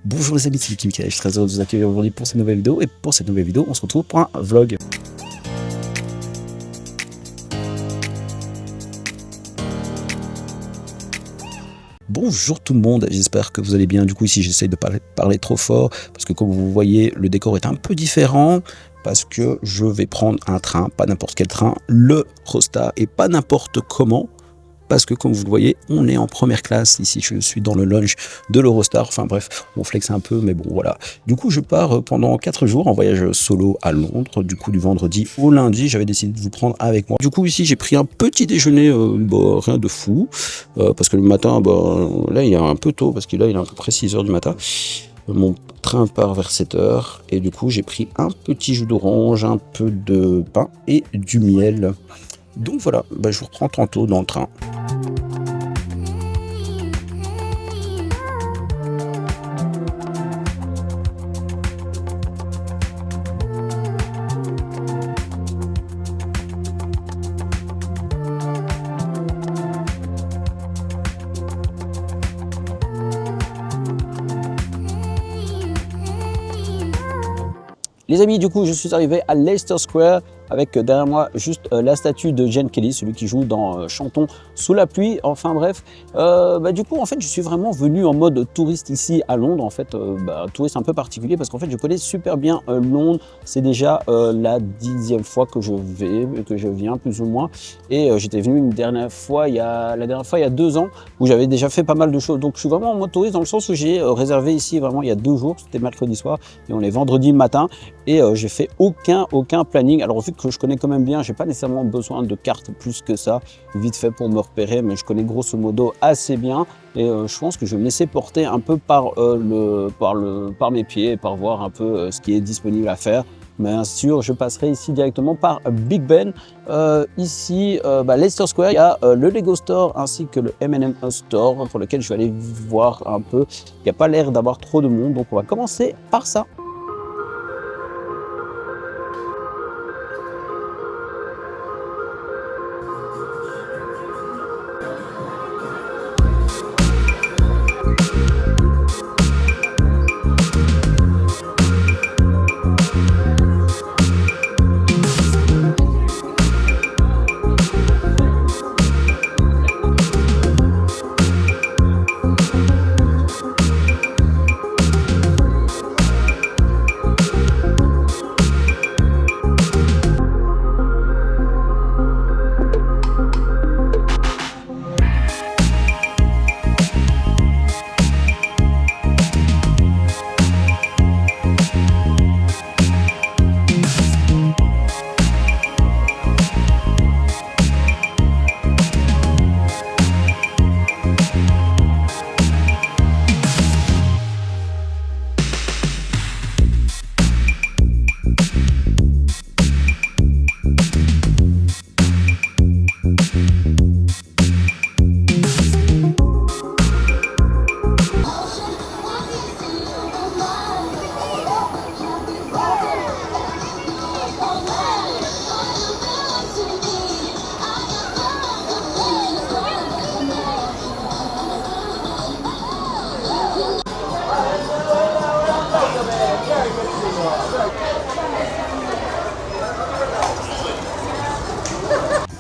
Bonjour les amis, c'est Lucky Michael, je suis très heureux de vous accueillir aujourd'hui pour cette nouvelle vidéo. Et pour cette nouvelle vidéo, on se retrouve pour un vlog. Bonjour tout le monde, j'espère que vous allez bien. Du coup ici j'essaie de parler trop fort parce que comme vous voyez le décor est un peu différent. Parce que je vais prendre un train, pas n'importe quel train, le Eurostar et pas n'importe comment. Parce que comme vous le voyez, on est en première classe. Ici, je suis dans le lounge de l'Eurostar. Enfin bref, on flex un peu, mais bon, voilà. Du coup, je pars pendant 4 jours en voyage solo à Londres. Du coup, du vendredi au lundi, j'avais décidé de vous prendre avec moi. Du coup, ici, j'ai pris un petit déjeuner, rien de fou. Parce que le matin, là, il est un peu tôt, parce que là, il est à peu près 6 h du matin. Mon train part vers 7 h. Et du coup, j'ai pris un petit jus d'orange, un peu de pain et du miel. Donc voilà, je vous reprends tantôt dans le train. Les amis, du coup, je suis arrivé à Leicester Square avec derrière moi juste la statue de Gene Kelly, celui qui joue dans Chantons sous la pluie. Enfin bref, du coup, en fait, je suis vraiment venu en mode touriste ici à Londres. En fait, touriste un peu particulier parce qu'en fait, je connais super bien Londres. C'est déjà la 10e fois que je viens plus ou moins. Et j'étais venu la dernière fois il y a 2 ans où j'avais déjà fait pas mal de choses. Donc, je suis vraiment en mode touriste dans le sens où j'ai réservé ici vraiment il y a 2 jours. C'était mercredi soir et on est vendredi matin. Et j'ai fait aucun planning. Alors vu que je connais quand même bien, j'ai pas nécessairement besoin de carte plus que ça, vite fait pour me repérer, mais je connais grosso modo assez bien. Et je pense que je vais me laisser porter un peu par mes pieds et par voir un peu ce qui est disponible à faire. Bien sûr, je passerai ici directement par Big Ben. Ici, Leicester Square, il y a le Lego Store ainsi que le M&M Store pour lequel je vais aller voir un peu. Il n'y a pas l'air d'avoir trop de monde, donc on va commencer par ça.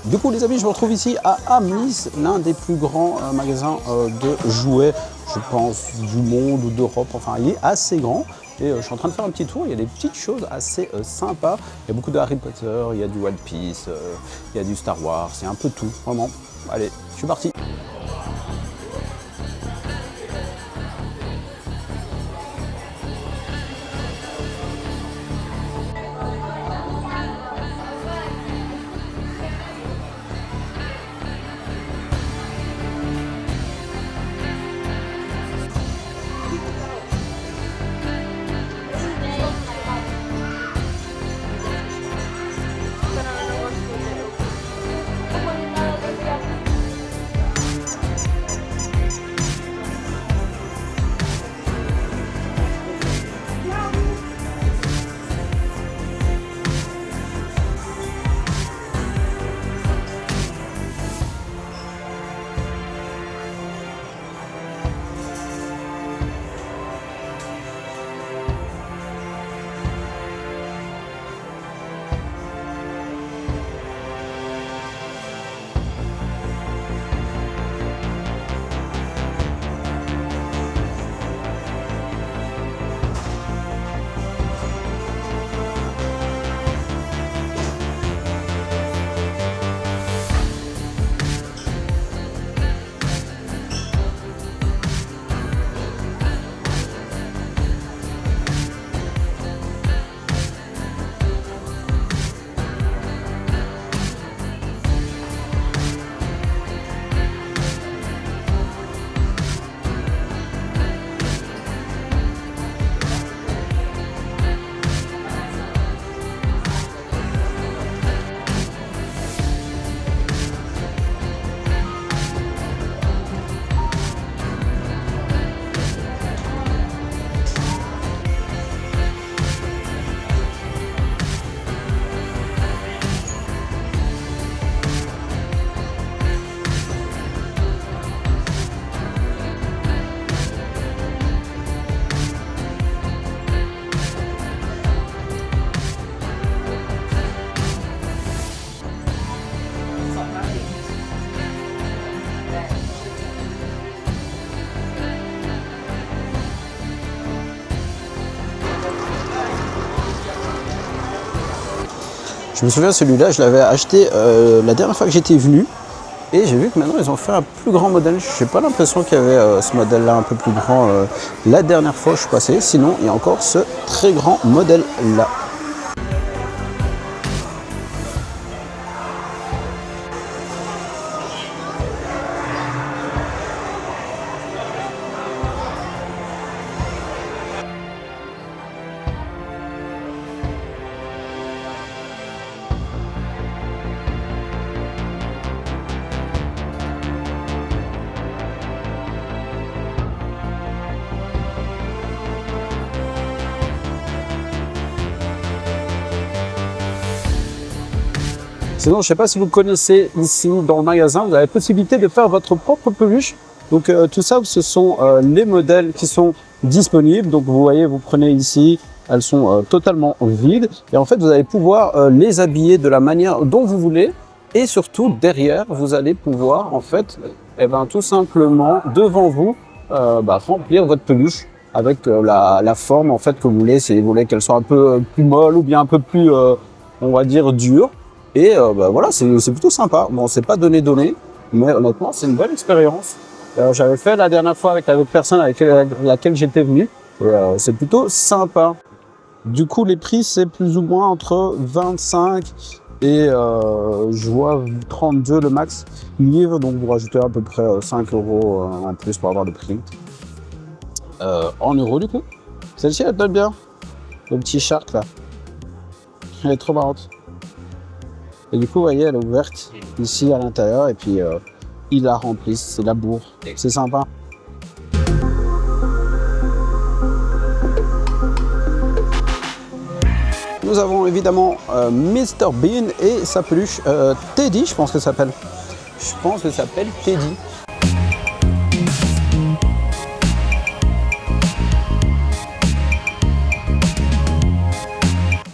Du coup les amis, je me retrouve ici à Hamleys, l'un des plus grands magasins de jouets, je pense, du monde ou d'Europe. Enfin, il est assez grand et je suis en train de faire un petit tour. Il y a des petites choses assez sympas. Il y a beaucoup de Harry Potter, il y a du One Piece, il y a du Star Wars, c'est un peu tout, vraiment. Allez, je suis parti. Je me souviens, celui-là, je l'avais acheté la dernière fois que j'étais venu. Et j'ai vu que maintenant, ils ont fait un plus grand modèle. Je n'ai pas l'impression qu'il y avait ce modèle-là un peu plus grand la dernière fois que je suis passé. Sinon, il y a encore ce très grand modèle-là. Sinon, je ne sais pas si vous connaissez ici dans le magasin, vous avez la possibilité de faire votre propre peluche. Donc tout ça, ce sont les modèles qui sont disponibles. Donc vous voyez, vous prenez ici, elles sont totalement vides. Et en fait, vous allez pouvoir les habiller de la manière dont vous voulez. Et surtout, derrière, vous allez pouvoir, en fait, tout simplement, devant vous, remplir votre peluche avec la forme en fait que vous voulez. Si vous voulez qu'elle soit un peu plus molle ou bien un peu plus, on va dire, dure. Et voilà, c'est plutôt sympa. Bon, c'est pas donné, mais honnêtement, c'est une bonne expérience. J'avais fait la dernière fois avec la personne avec laquelle j'étais venu. C'est plutôt sympa. Du coup, les prix, c'est plus ou moins entre 25 et je vois 32 le max livre. Donc, vous rajoutez à peu près 5 € en plus pour avoir le prix. En euros, du coup. Celle-ci, elle donne bien. Le petit shark, là. Elle est trop marrante. Et du coup, vous voyez, elle est ouverte ici à l'intérieur et puis il la remplit, c'est la bourre, c'est sympa. Nous avons évidemment Mr Bean et sa peluche Teddy, je pense que ça s'appelle. Je pense que ça s'appelle Teddy.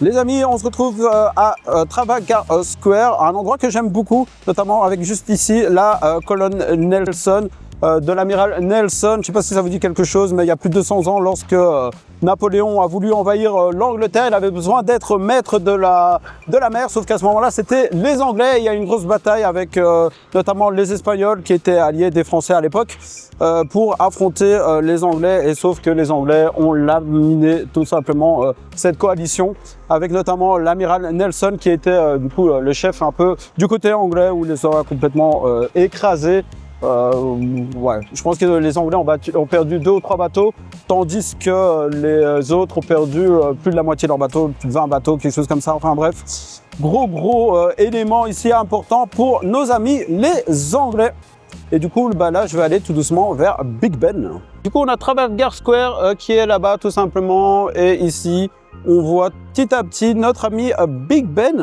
Les amis, on se retrouve à Trafalgar Square, un endroit que j'aime beaucoup, notamment avec juste ici la colonne Nelson de l'amiral Nelson. Je ne sais pas si ça vous dit quelque chose, mais il y a plus de 200 ans, lorsque Napoléon a voulu envahir l'Angleterre, il avait besoin d'être maître de la mer, sauf qu'à ce moment-là, c'était les Anglais. Il y a eu une grosse bataille avec notamment les Espagnols, qui étaient alliés des Français à l'époque, pour affronter les Anglais. Et sauf que les Anglais ont laminé tout simplement cette coalition, avec notamment l'amiral Nelson, qui était du coup le chef un peu du côté anglais, où les aurait complètement écrasés. Ouais, je pense que les Anglais ont perdu 2 ou 3 bateaux, tandis que les autres ont perdu plus de la moitié de leurs bateaux, plus de 20 bateaux, quelque chose comme ça. Enfin bref, gros élément ici important pour nos amis les Anglais. Et du coup, là, je vais aller tout doucement vers Big Ben. Du coup, on a Trafalgar Square qui est là-bas tout simplement. Et ici, on voit petit à petit notre ami Big Ben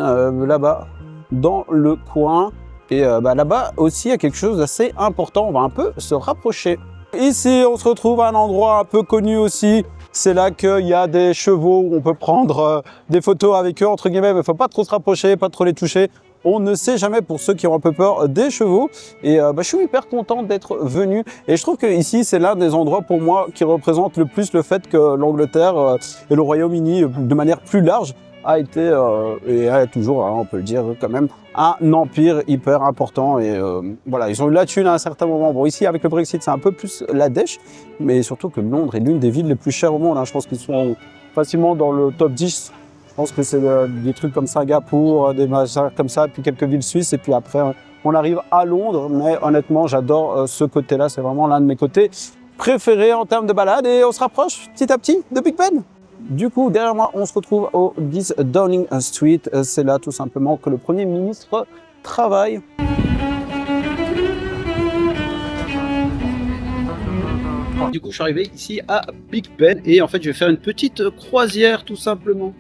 là-bas, dans le coin. Et là-bas aussi, il y a quelque chose d'assez important. On va un peu se rapprocher. Ici, on se retrouve à un endroit un peu connu aussi. C'est là qu'il y a des chevaux où on peut prendre des photos avec eux, entre guillemets. Mais il ne faut pas trop se rapprocher, pas trop les toucher. On ne sait jamais pour ceux qui ont un peu peur des chevaux. Et je suis hyper content d'être venu. Et je trouve que ici, c'est l'un des endroits pour moi qui représente le plus le fait que l'Angleterre et le Royaume-Uni, de manière plus large, a été et est toujours, on peut le dire quand même, un empire hyper important. Et voilà, ils ont eu la thune à un certain moment. Bon, ici, avec le Brexit, c'est un peu plus la dèche. Mais surtout que Londres est l'une des villes les plus chères au monde. Hein. Je pense qu'ils sont facilement dans le top 10. Je pense que c'est des trucs comme Singapour, des machins comme ça, puis quelques villes suisses. Et puis après, on arrive à Londres. Mais honnêtement, j'adore ce côté-là. C'est vraiment l'un de mes côtés préférés en termes de balade. Et on se rapproche petit à petit de Big Ben. Du coup, derrière moi, on se retrouve au 10 Downing Street. C'est là tout simplement que le Premier ministre travaille. Du coup, je suis arrivé ici à Big Ben et en fait, je vais faire une petite croisière tout simplement.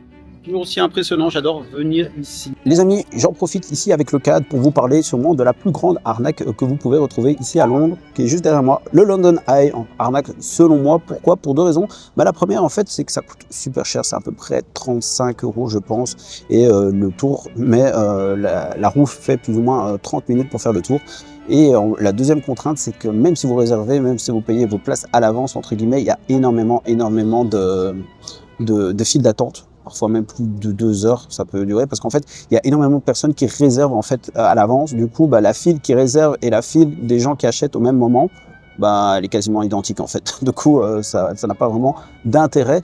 Toujours aussi impressionnant, j'adore venir ici. Les amis, j'en profite ici avec le cadre pour vous parler sûrement de la plus grande arnaque que vous pouvez retrouver ici à Londres, qui est juste derrière moi, le London Eye, arnaque selon moi. Pourquoi? Pour 2 raisons. La première, en fait, c'est que ça coûte super cher, c'est à peu près 35 € je pense, et le tour, mais la roue fait plus ou moins 30 minutes pour faire le tour. Et la deuxième contrainte, c'est que même si vous réservez, même si vous payez vos places à l'avance, entre guillemets, il y a énormément de files d'attente. parfois même plus de 2 heures, ça peut durer, parce qu'en fait, il y a énormément de personnes qui réservent en fait à l'avance. Du coup, la file qui réserve et la file des gens qui achètent au même moment, elle est quasiment identique en fait. Du coup, ça n'a pas vraiment d'intérêt.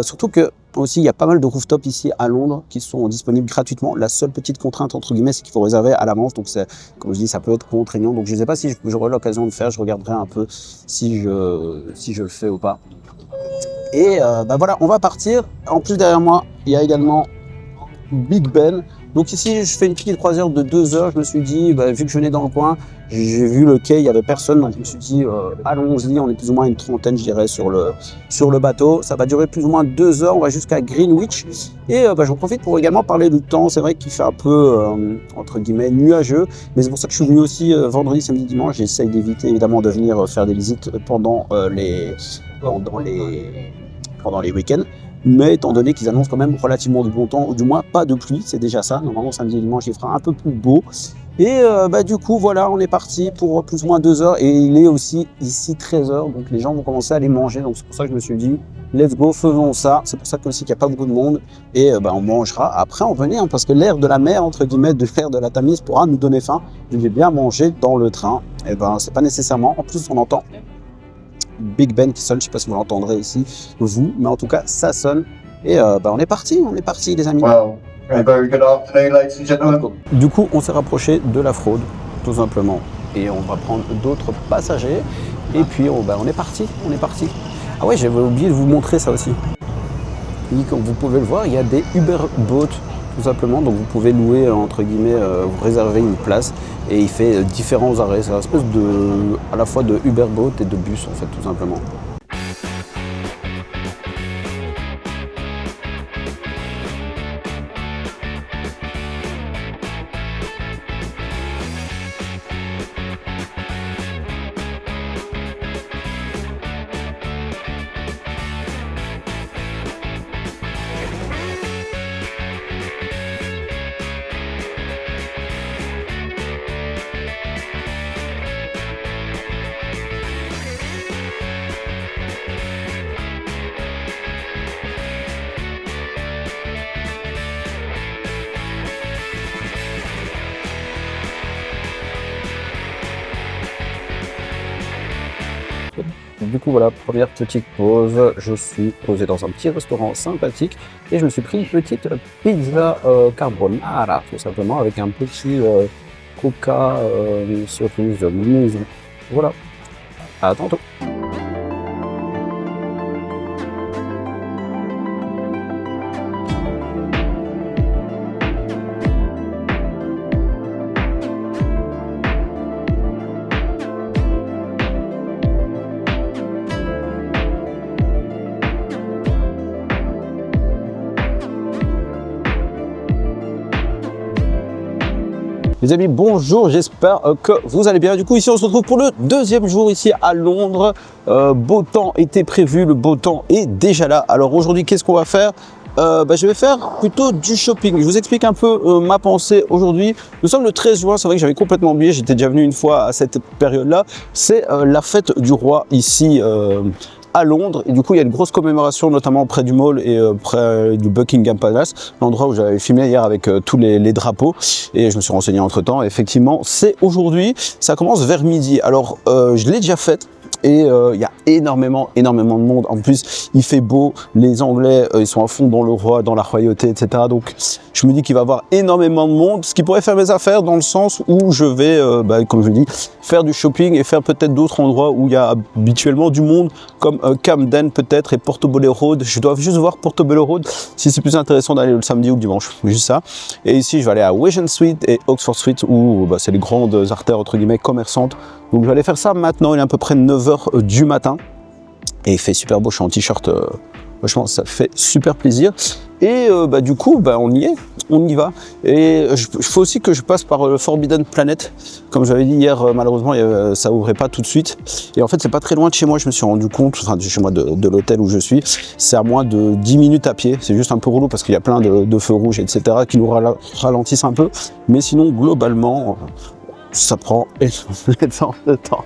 Surtout que aussi, il y a pas mal de rooftops ici à Londres qui sont disponibles gratuitement. La seule petite contrainte, entre guillemets, c'est qu'il faut réserver à l'avance. Donc, comme je dis, ça peut être contraignant. Donc, je ne sais pas si j'aurai l'occasion de le faire. Je regarderai un peu si je le fais ou pas. Et voilà, on va partir. En plus, derrière moi, il y a également Big Ben. Donc ici, je fais une petite croisière de 2 heures. Je me suis dit, vu que je venais dans le coin, j'ai vu le quai, il n'y avait personne. Donc je me suis dit, allons-y. On est plus ou moins une trentaine, je dirais, sur le bateau. Ça va durer plus ou moins 2 heures. On va jusqu'à Greenwich. Et j'en profite pour également parler du temps. C'est vrai qu'il fait un peu, entre guillemets, nuageux. Mais c'est pour ça que je suis venu aussi vendredi, samedi, dimanche. J'essaye d'éviter évidemment de venir faire des visites pendant les week-ends. Mais étant donné qu'ils annoncent quand même relativement du bon temps, ou du moins pas de pluie, c'est déjà ça. Normalement, samedi et dimanche, il fera un peu plus beau. Et du coup, voilà, on est parti pour plus ou moins 2 heures. Et il est aussi ici 13 heures, donc les gens vont commencer à aller manger. Donc c'est pour ça que je me suis dit, let's go, faisons ça. C'est pour ça aussi qu'il n'y a pas beaucoup de monde. Et on mangera après en venir, parce que l'air de la mer, entre guillemets, de l'air de la Tamise pourra nous donner faim. Je vais bien manger dans le train. Et c'est pas nécessairement. En plus, on entend Big Ben qui sonne, je sais pas si vous l'entendrez ici, vous, mais en tout cas ça sonne. Et on est parti les amis. Wow. A very good afternoon, ladies and gentlemen. Du coup, on s'est rapproché de la fraude, tout simplement, et on va prendre d'autres passagers. Et puis on est parti. Ah ouais, j'avais oublié de vous montrer ça aussi. Comme vous pouvez le voir, il y a des Uber Boat, tout simplement, donc vous pouvez louer, entre guillemets, vous réserver une place, et il fait différents arrêts. C'est une espèce à la fois de Uber Boat et de bus, en fait, tout simplement. Du coup voilà, première petite pause, je suis posé dans un petit restaurant sympathique et je me suis pris une petite pizza carbonara, tout simplement, avec un petit coca surprise de maison. Voilà, à tantôt. Les amis, bonjour, j'espère que vous allez bien. Du coup, ici, on se retrouve pour le deuxième jour ici à Londres. Beau temps était prévu, le beau temps est déjà là. Alors aujourd'hui, qu'est-ce qu'on va faire ? Je vais faire plutôt du shopping. Je vous explique un peu ma pensée aujourd'hui. Nous sommes le 13 juin, c'est vrai que j'avais complètement oublié, j'étais déjà venu une fois à cette période-là. C'est la fête du roi ici à Londres, et du coup il y a une grosse commémoration notamment près du Mall et près du Buckingham Palace, l'endroit où j'avais filmé hier avec tous les drapeaux, et je me suis renseigné entre temps. Effectivement, c'est aujourd'hui, ça commence vers midi. Alors je l'ai déjà faite et il y a énormément de monde. En plus, il fait beau, les Anglais ils sont à fond dans le roi, dans la royauté, etc. Donc je me dis qu'il va y avoir énormément de monde, ce qui pourrait faire mes affaires dans le sens où je vais, comme je dis, faire du shopping et faire peut-être d'autres endroits où il y a habituellement du monde, comme Camden peut-être et Portobello Road. Je dois juste voir Portobello Road si c'est plus intéressant d'aller le samedi ou le dimanche, juste ça. Et ici, je vais aller à Regent Street et Oxford Street où c'est les grandes artères entre guillemets commerçantes. Donc je vais aller faire ça maintenant, il est à peu près 9 h du matin et il fait super beau, je suis en t-shirt, franchement ça fait super plaisir. Et du coup, on y est, on y va. Et il faut aussi que je passe par le Forbidden Planet. Comme j'avais dit hier, malheureusement, ça ouvrait pas tout de suite. Et en fait, c'est pas très loin de chez moi, je me suis rendu compte, enfin de chez moi, de l'hôtel où je suis. C'est à moins de 10 minutes à pied. C'est juste un peu relou parce qu'il y a plein de feux rouges, etc. qui nous ralentissent un peu. Mais sinon, globalement, ça prend énormément de temps.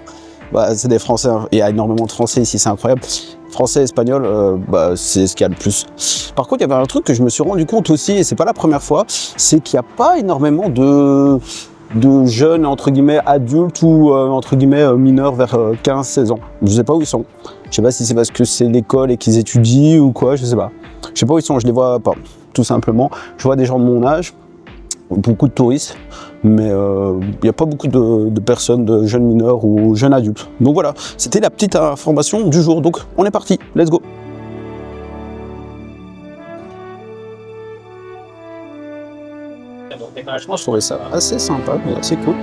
C'est des Français, il y a énormément de Français ici, c'est incroyable. français, espagnol, c'est ce qu'il y a le plus. Par contre, il y avait un truc que je me suis rendu compte aussi, et c'est pas la première fois, c'est qu'il n'y a pas énormément de jeunes, entre guillemets, adultes ou, entre guillemets, mineurs vers 15-16 ans. Je sais pas où ils sont. Je sais pas si c'est parce que c'est l'école et qu'ils étudient ou quoi, je sais pas. Je sais pas où ils sont, je les vois pas, tout simplement. Je vois des gens de mon âge, beaucoup de touristes, mais il n'y a pas beaucoup de personnes, de jeunes mineurs ou jeunes adultes. Donc voilà, c'était la petite information du jour. Donc on est parti, let's go. Franchement, je trouvais ça assez sympa, mais assez cool.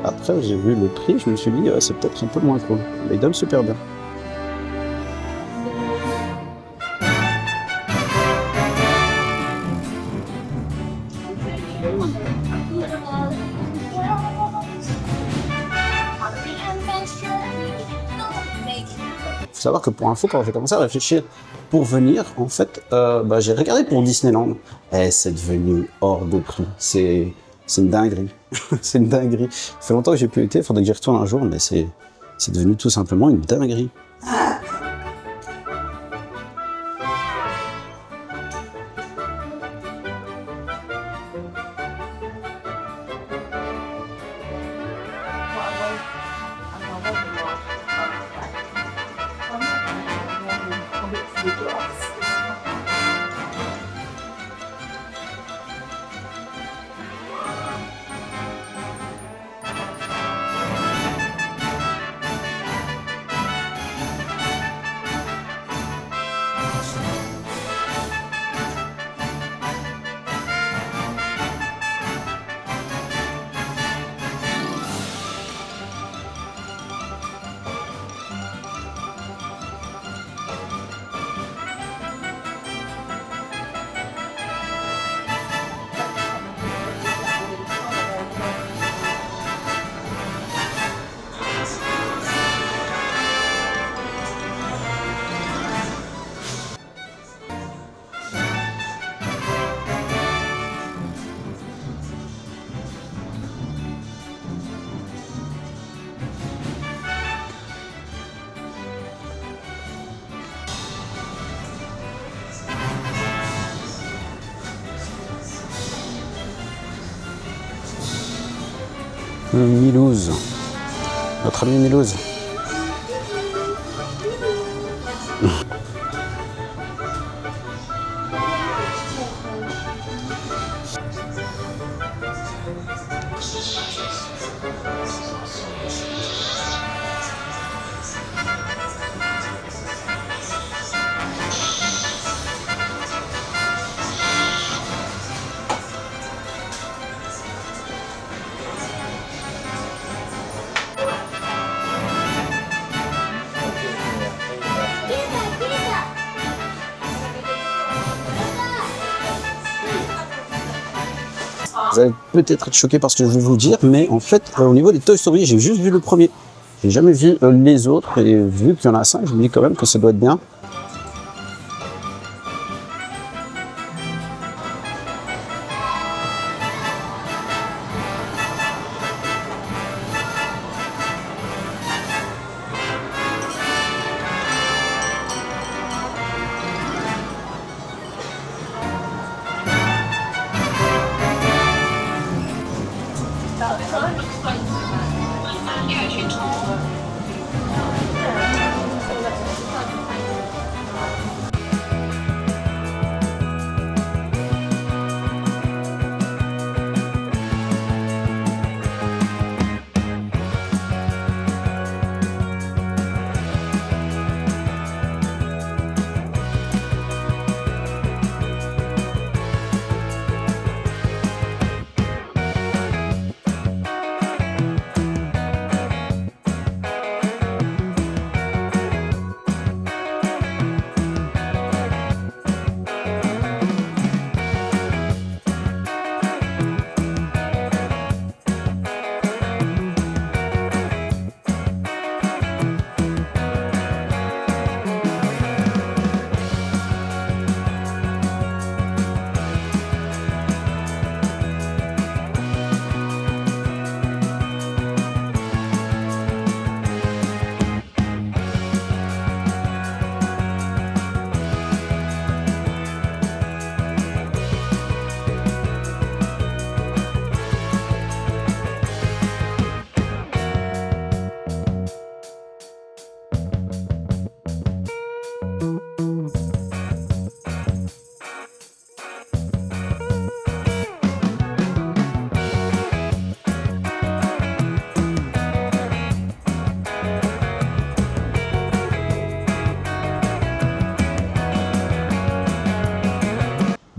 Après, j'ai vu le prix, je me suis dit, c'est peut-être un peu moins cool. Mais il donne super bien. Faut savoir que pour info, quand j'ai commencé à réfléchir pour venir, en fait, j'ai regardé pour Disneyland. Et c'est devenu hors de prix. C'est une dinguerie. C'est une dinguerie. Ça fait longtemps que j'ai plus été, il faudrait que j'y retourne un jour, mais c'est devenu tout simplement une dinguerie. Milouz, notre ami Milouz. Vous allez peut-être être choqués par ce que je vais vous dire, mais en fait, au niveau des Toy Story, j'ai juste vu le premier. J'ai jamais vu les autres, et vu qu'il y en a 5, je me dis quand même que ça doit être bien.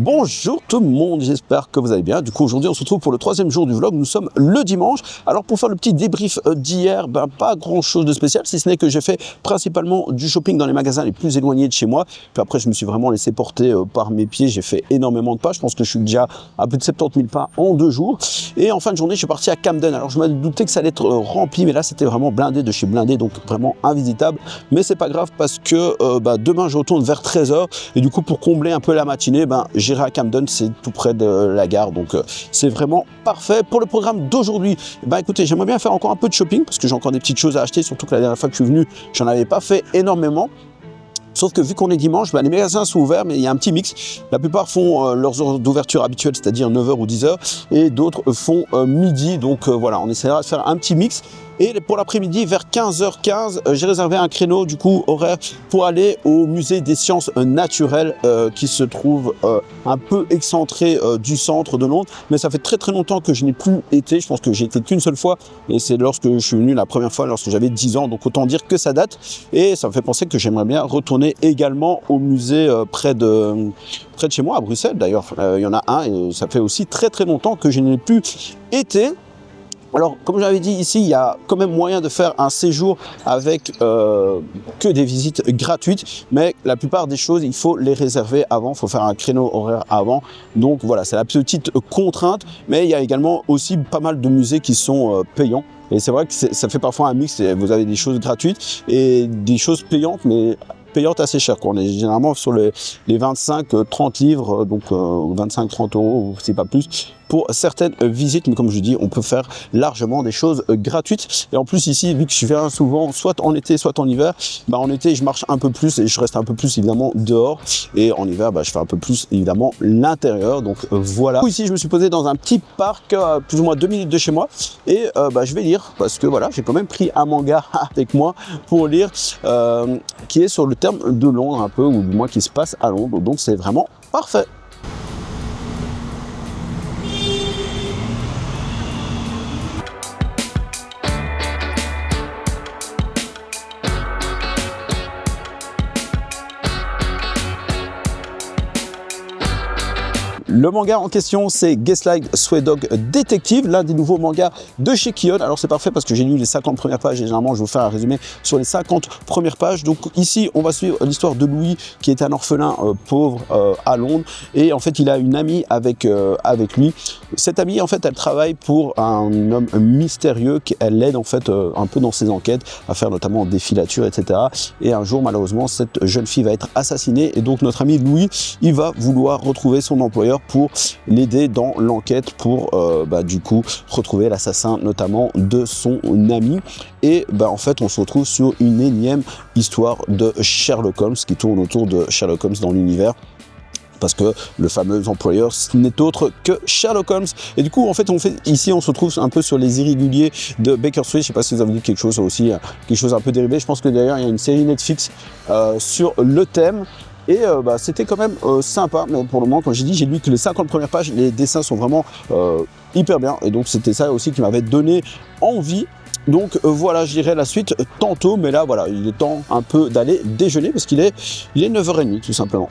Bonjour tout le monde, j'espère que vous allez bien. Du coup, aujourd'hui, on se retrouve pour le 3e jour du vlog. Nous sommes le dimanche. Alors, pour faire le petit débrief d'hier, pas grand chose de spécial, si ce n'est que j'ai fait principalement du shopping dans les magasins les plus éloignés de chez moi. Puis après, je me suis vraiment laissé porter par mes pieds. J'ai fait énormément de pas. Je pense que je suis déjà à plus de 70 000 pas en 2 jours. Et en fin de journée, je suis parti à Camden. Alors, je me doutais que ça allait être rempli, mais là, c'était vraiment blindé de chez blindé, donc vraiment invisitable. Mais c'est pas grave parce que demain, je retourne vers 13 h. Et du coup, pour combler un peu la matinée, j'irai à Camden, c'est tout près de la gare, donc c'est vraiment parfait. Pour le programme d'aujourd'hui, écoutez, j'aimerais bien faire encore un peu de shopping parce que j'ai encore des petites choses à acheter, surtout que la dernière fois que je suis venu, j'en avais pas fait énormément. Sauf que vu qu'on est dimanche, les magasins sont ouverts, mais il y a un petit mix. La plupart font leurs heures d'ouverture habituelles, c'est-à-dire 9 h ou 10 h, et d'autres font midi. Donc voilà, on essaiera de faire un petit mix. Et pour l'après-midi, vers 15h15, j'ai réservé un créneau du coup horaire pour aller au musée des sciences naturelles qui se trouve un peu excentré du centre de Londres. Mais ça fait très très longtemps que je n'ai plus été. Je pense que j'ai été qu'une seule fois et c'est lorsque je suis venu la première fois, lorsque j'avais 10 ans. Donc autant dire que ça date. Et ça me fait penser que j'aimerais bien retourner également au musée près de chez moi, à Bruxelles d'ailleurs. Il y en a un et ça fait aussi très très longtemps que je n'ai plus été. Alors, comme j'avais dit ici, il y a quand même moyen de faire un séjour avec que des visites gratuites, mais la plupart des choses, il faut les réserver avant, il faut faire un créneau horaire avant. Donc voilà, c'est la petite contrainte, mais il y a également aussi pas mal de musées qui sont payants. Et c'est vrai que ça fait parfois un mix, vous avez des choses gratuites et des choses payantes, mais payantes assez chères. On est généralement sur les 25-30 livres, donc 25-30 €, c'est pas plus, pour certaines visites, mais comme je dis, on peut faire largement des choses gratuites. Et en plus ici, vu que je viens souvent soit en été, soit en hiver, en été je marche un peu plus et je reste un peu plus évidemment dehors, et en hiver je fais un peu plus évidemment l'intérieur. Donc voilà. Ici je me suis posé dans un petit parc plus ou moins 2 minutes de chez moi, et je vais lire parce que voilà, j'ai quand même pris un manga avec moi pour lire qui est sur le terme de Londres un peu, ou du moins qui se passe à Londres, donc c'est vraiment parfait. Le manga en question, c'est Gaslight Stray Dog Detective, l'un des nouveaux mangas de chez Kion. Alors c'est parfait parce que j'ai lu les 50 premières pages et généralement je vous fais un résumé sur les 50 premières pages. Donc ici, on va suivre l'histoire de Louis qui est un orphelin pauvre à Londres, et en fait il a une amie avec lui. Cette amie en fait elle travaille pour un homme mystérieux, elle l'aide en fait un peu dans ses enquêtes à faire notamment des filatures, etc. Et un jour malheureusement cette jeune fille va être assassinée, et donc notre ami Louis il va vouloir retrouver son employeur pour l'aider dans l'enquête pour du coup retrouver l'assassin notamment de son ami. Et en fait on se retrouve sur une énième histoire de Sherlock Holmes qui tourne autour de Sherlock Holmes dans l'univers, parce que le fameux employeur ce n'est autre que Sherlock Holmes. Et du coup en fait ici on se retrouve un peu sur les irréguliers de Baker Street. Je sais pas si vous avez vu quelque chose aussi, quelque chose un peu dérivé. Je pense que d'ailleurs il y a une série Netflix sur le thème. Et c'était quand même sympa, mais pour le moment, comme j'ai dit, j'ai lu que les 50 premières pages, les dessins sont vraiment hyper bien, et donc c'était ça aussi qui m'avait donné envie. Donc voilà, je dirai la suite tantôt, mais là voilà, il est temps un peu d'aller déjeuner parce qu'il est 9h30 tout simplement.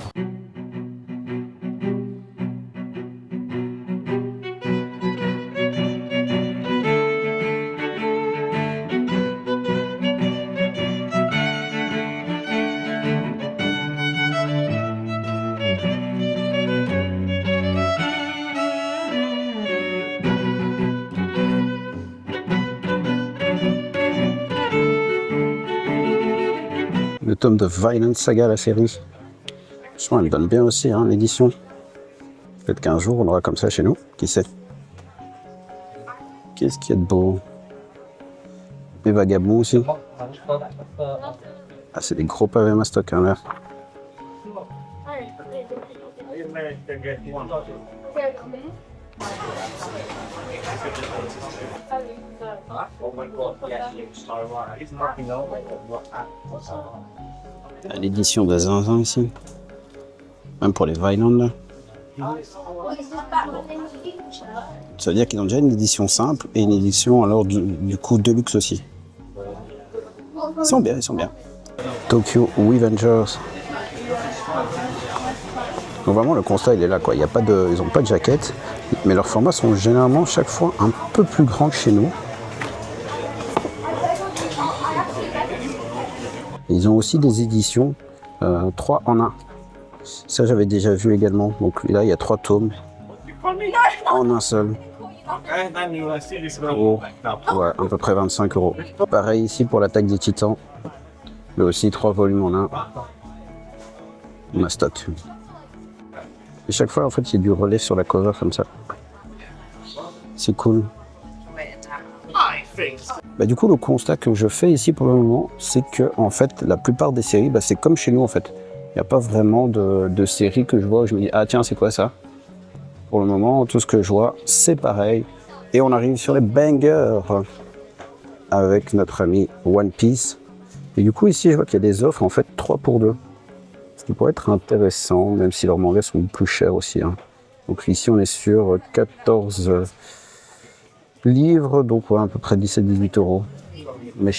Le tome de Violent Saga, la série. Franchement, elle donne bien aussi, l'édition. Peut-être qu'un jour, on aura comme ça chez nous. Qui sait? Qu'est-ce qu'il y a de beau? Des vagabonds aussi. Ah, c'est des gros pavés mastoc, là. L'édition de Zinzin ici, même pour les Violent là. Ça veut dire qu'ils ont déjà une édition simple et une édition alors du coup Deluxe aussi. Ils sont bien, ils sont bien. Tokyo Revengers. Donc vraiment le constat il est là quoi. Il y a pas de, ils n'ont pas de jaquette, mais leurs formats sont généralement chaque fois un peu plus grands que chez nous. Ils ont aussi des éditions 3 en 1. Ça j'avais déjà vu également. Donc là il y a 3 tomes en un seul. Pour, ouais, à peu près 25 €. Pareil ici pour l'attaque des titans. Mais aussi 3 volumes en 1. Mastoc. Et chaque fois en fait il y a du relief sur la cover comme ça. C'est cool. Bah, du coup le constat que je fais ici pour le moment, c'est que en fait la plupart des séries, bah, c'est comme chez nous en fait. Il n'y a pas vraiment de séries que je vois où je me dis ah tiens c'est quoi ça. Pour le moment tout ce que je vois c'est pareil. Et on arrive sur les bangers avec notre ami One Piece. Et du coup ici je vois qu'il y a des offres en fait 3 pour 2. Ce qui pourrait être intéressant, même si leurs mangas sont plus chers aussi. Hein. Donc ici on est sur 14 livres, donc ouais, à peu près 17-18 €. Mais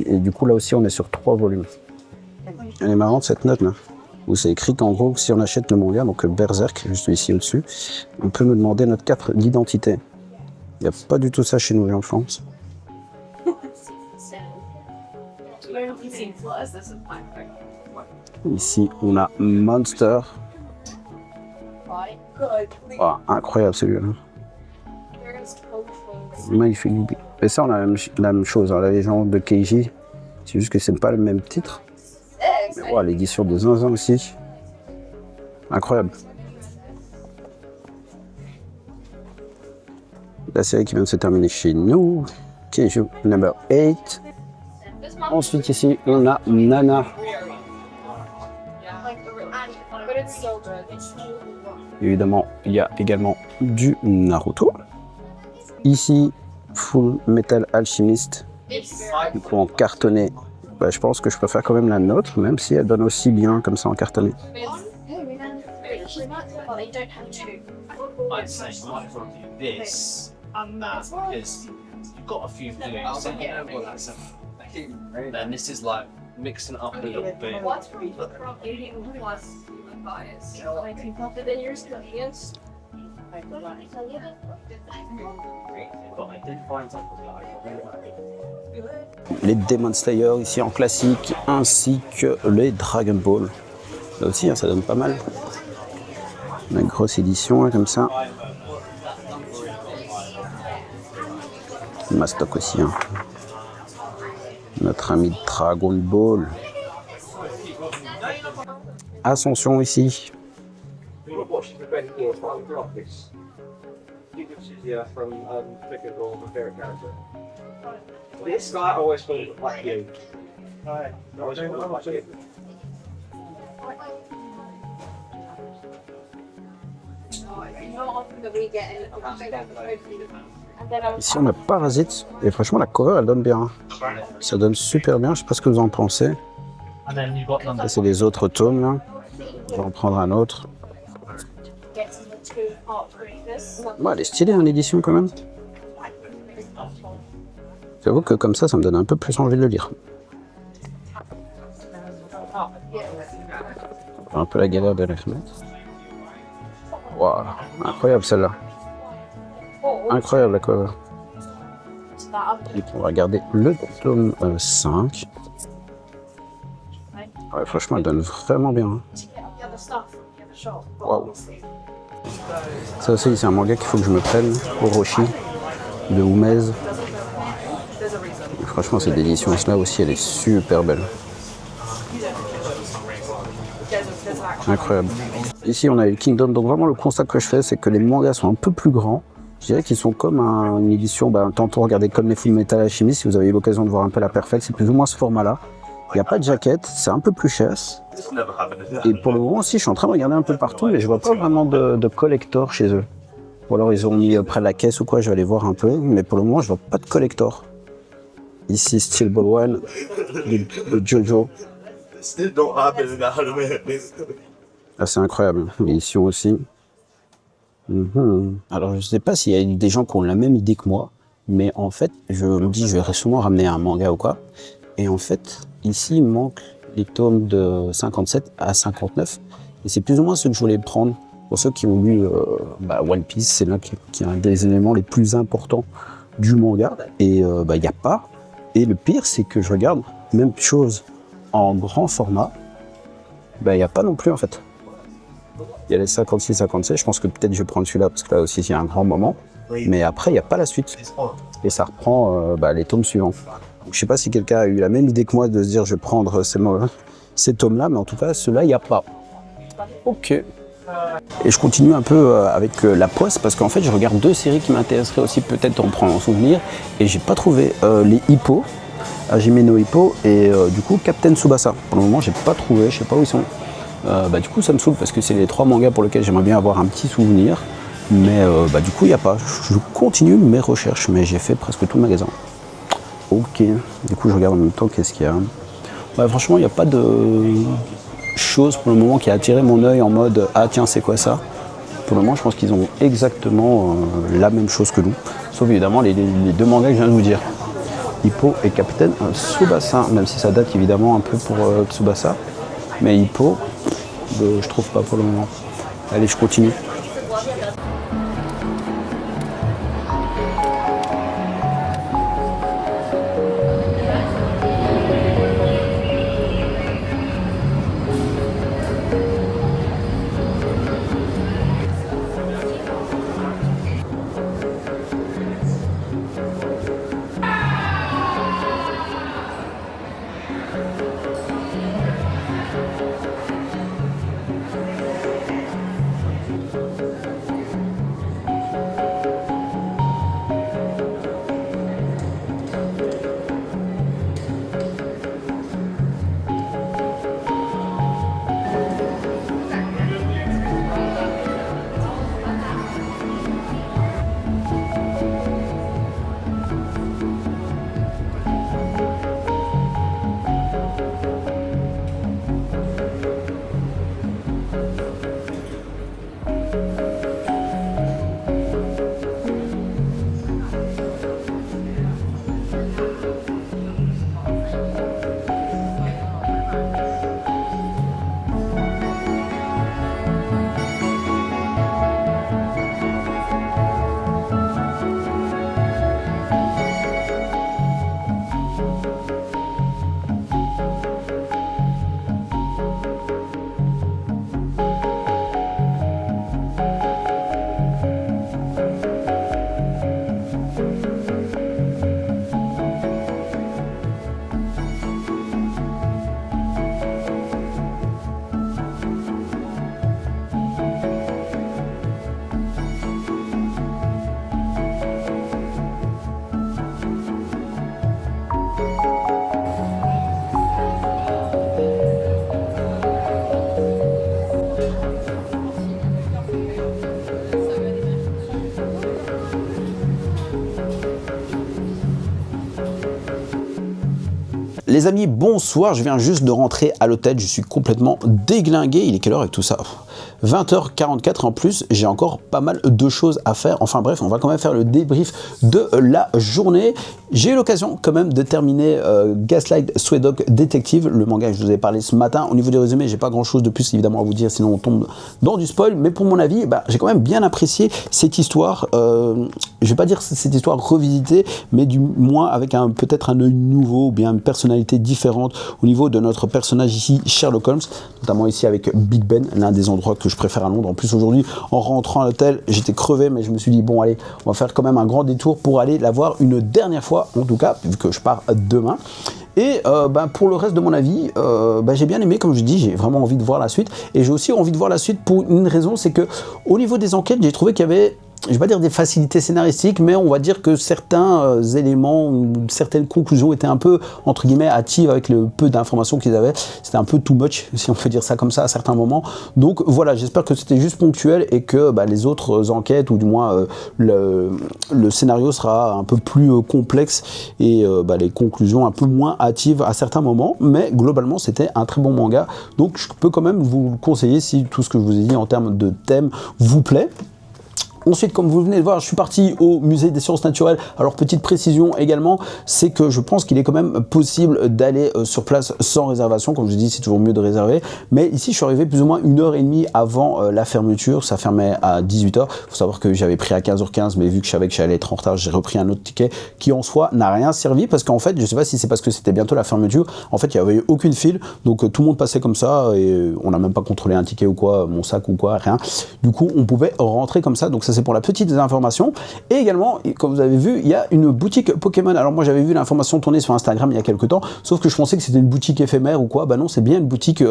et du coup là aussi on est sur 3 volumes. Elle est marrante cette note là, où c'est écrit qu'en gros si on achète le manga, donc Berserk, juste ici au-dessus, on peut nous demander notre carte d'identité. Il n'y a pas du tout ça chez nous en France. Ici on a Monster. Oh, incroyable celui-là. Magnifique. Et ça on a la même chose, hein, la légende de Keiji. C'est juste que c'est pas le même titre. Oh, l'édition de Zinzin aussi. Incroyable. La série qui vient de se terminer chez nous. Keiju number 8. Ensuite ici on a Nana. Évidemment il y a également du Naruto. Ici Full Metal Alchemist. Du coup en cartonné. Bah, je pense que je préfère quand même la nôtre, même si elle donne aussi bien comme ça en cartonné. Les Demon Slayer ici en classique, ainsi que les Dragon Ball. Là aussi, hein, ça donne pas mal. Une grosse édition, hein, comme ça. Mastoc aussi. Hein. Notre ami Dragon Ball. Ascension ici. This guy always feels like you. Always feels like you. Ici on a Parasite et franchement la cover elle donne bien. Ça donne super bien, je sais pas ce que vous en pensez. Ça c'est les autres tomes là. Je vais en prendre un autre. Bon, elle est stylée en édition quand même. J'avoue que comme ça me donne un peu plus envie de le lire. Un peu la galère de la fenêtre. Waouh, incroyable celle-là. Incroyable la cover. Et on va regarder le tome 5. Ouais, franchement, elle donne vraiment bien. Waouh. Ça aussi, c'est un manga qu'il faut que je me prenne. Orochi de Umez. Et franchement, cette édition-là aussi, elle est super belle. Incroyable. Ici, on a eu Kingdom. Donc vraiment, le constat que je fais, c'est que les mangas sont un peu plus grands. Je dirais qu'ils sont comme une édition, tantôt regardez comme les Full Metal Alchemist, si vous avez eu l'occasion de voir un peu la Perfect, c'est plus ou moins ce format-là. Il n'y a pas de jaquette, c'est un peu plus cher. Et pour le moment aussi, je suis en train de regarder un peu partout, mais je vois pas vraiment de collector chez eux. Ou alors ils ont mis près de la caisse ou quoi, je vais aller voir un peu, mais pour le moment, je vois pas de collector. Ici, Steel Ball One, de Jojo. Ah, c'est incroyable, l'édition aussi. Alors je sais pas s'il y a des gens qui ont la même idée que moi, mais en fait je me dis je vais sûrement ramener un manga ou quoi, et en fait ici il manque les tomes de 57 à 59 Et c'est plus ou moins ce que je voulais prendre. Pour ceux qui ont lu One Piece, c'est là qui est un des éléments les plus importants du manga. Et il n'y a pas. Et le pire, c'est que je regarde, même chose en grand format, il n'y a pas non plus en fait. Il y a les 56-57, je pense que peut-être je vais prendre celui-là parce que là aussi il y a un grand moment. Mais après, il n'y a pas la suite. Et ça reprend les tomes suivants. Donc, je ne sais pas si quelqu'un a eu la même idée que moi de se dire je vais prendre ces tomes-là, mais en tout cas, ceux-là, il n'y a pas. Ok. Et je continue un peu avec la poste parce qu'en fait, je regarde 2 séries qui m'intéresseraient aussi peut-être en prendre en souvenir. Et j'ai pas trouvé les Hippo, Hajime no Ippo et du coup Captain Tsubasa. Pour le moment, j'ai pas trouvé, je sais pas où ils sont. Du coup, ça me saoule parce que c'est les 3 mangas pour lesquels j'aimerais bien avoir un petit souvenir. Mais du coup, il n'y a pas. Je continue mes recherches, mais j'ai fait presque tout le magasin. Ok. Du coup, je regarde en même temps qu'est-ce qu'il y a. Franchement, il n'y a pas de chose pour le moment qui a attiré mon œil en mode « Ah tiens, c'est quoi ça ?» Pour le moment, je pense qu'ils ont exactement la même chose que nous. Sauf évidemment les 2 mangas que je viens de vous dire. Hippo et Captain Tsubasa. Même si ça date évidemment un peu pour Tsubasa. Mais Hippo, je trouve pas pour le moment. Allez, je continue. Les amis, bonsoir, je viens juste de rentrer à l'hôtel, je suis complètement déglingué. Il est quelle heure avec tout ça? 20h44 en plus, j'ai encore pas mal de choses à faire. Enfin bref, on va quand même faire le débrief de la journée. J'ai eu l'occasion quand même de terminer Gaslight Stray Dog Detective, le manga que je vous ai parlé ce matin. Au niveau des résumés, j'ai pas grand chose de plus évidemment à vous dire, sinon on tombe dans du spoil. Mais pour mon avis, j'ai quand même bien apprécié cette histoire. Je vais pas dire cette histoire revisitée, mais du moins avec peut-être un œil nouveau ou bien une personnalité différente au niveau de notre personnage ici, Sherlock Holmes, notamment ici avec Big Ben, l'un des endroits que je préfère à Londres. En plus aujourd'hui, en rentrant à l'hôtel, j'étais crevé, mais je me suis dit bon allez, on va faire quand même un grand détour pour aller la voir une dernière fois, en tout cas, vu que je pars demain. Et pour le reste de mon avis, j'ai bien aimé, comme je dis, j'ai vraiment envie de voir la suite. Et j'ai aussi envie de voir la suite pour une raison, c'est que au niveau des enquêtes, j'ai trouvé qu'il y avait, je vais pas dire des facilités scénaristiques, mais on va dire que certains éléments, certaines conclusions étaient un peu, entre guillemets, hâtives avec le peu d'informations qu'ils avaient. C'était un peu too much, si on peut dire ça comme ça, à certains moments. Donc voilà, j'espère que c'était juste ponctuel et que les autres enquêtes, ou du moins le scénario sera un peu plus complexe et les conclusions un peu moins hâtives à certains moments. Mais globalement, c'était un très bon manga. Donc je peux quand même vous le conseiller si tout ce que je vous ai dit en termes de thème vous plaît. Ensuite, comme vous venez de voir, je suis parti au musée des sciences naturelles. Alors, petite précision également, c'est que je pense qu'il est quand même possible d'aller sur place sans réservation. Comme je dis, c'est toujours mieux de réserver. Mais ici, je suis arrivé plus ou moins 1h30 avant la fermeture. Ça fermait à 18h. Il faut savoir que j'avais pris à 15h15, mais vu que je savais que j'allais être en retard, j'ai repris un autre ticket qui en soi n'a rien servi. Parce qu'en fait, je sais pas si c'est parce que c'était bientôt la fermeture. En fait, il n'y avait eu aucune file. Donc, tout le monde passait comme ça et on n'a même pas contrôlé un ticket ou quoi, mon sac ou quoi, rien. Du coup, on pouvait rentrer comme ça. Donc, ça, c'est pour la petite information. Et également, comme vous avez vu, il y a une boutique Pokémon. Alors moi, j'avais vu l'information tourner sur Instagram il y a quelques temps, sauf que je pensais que c'était une boutique éphémère ou quoi. Bah non, c'est bien une boutique,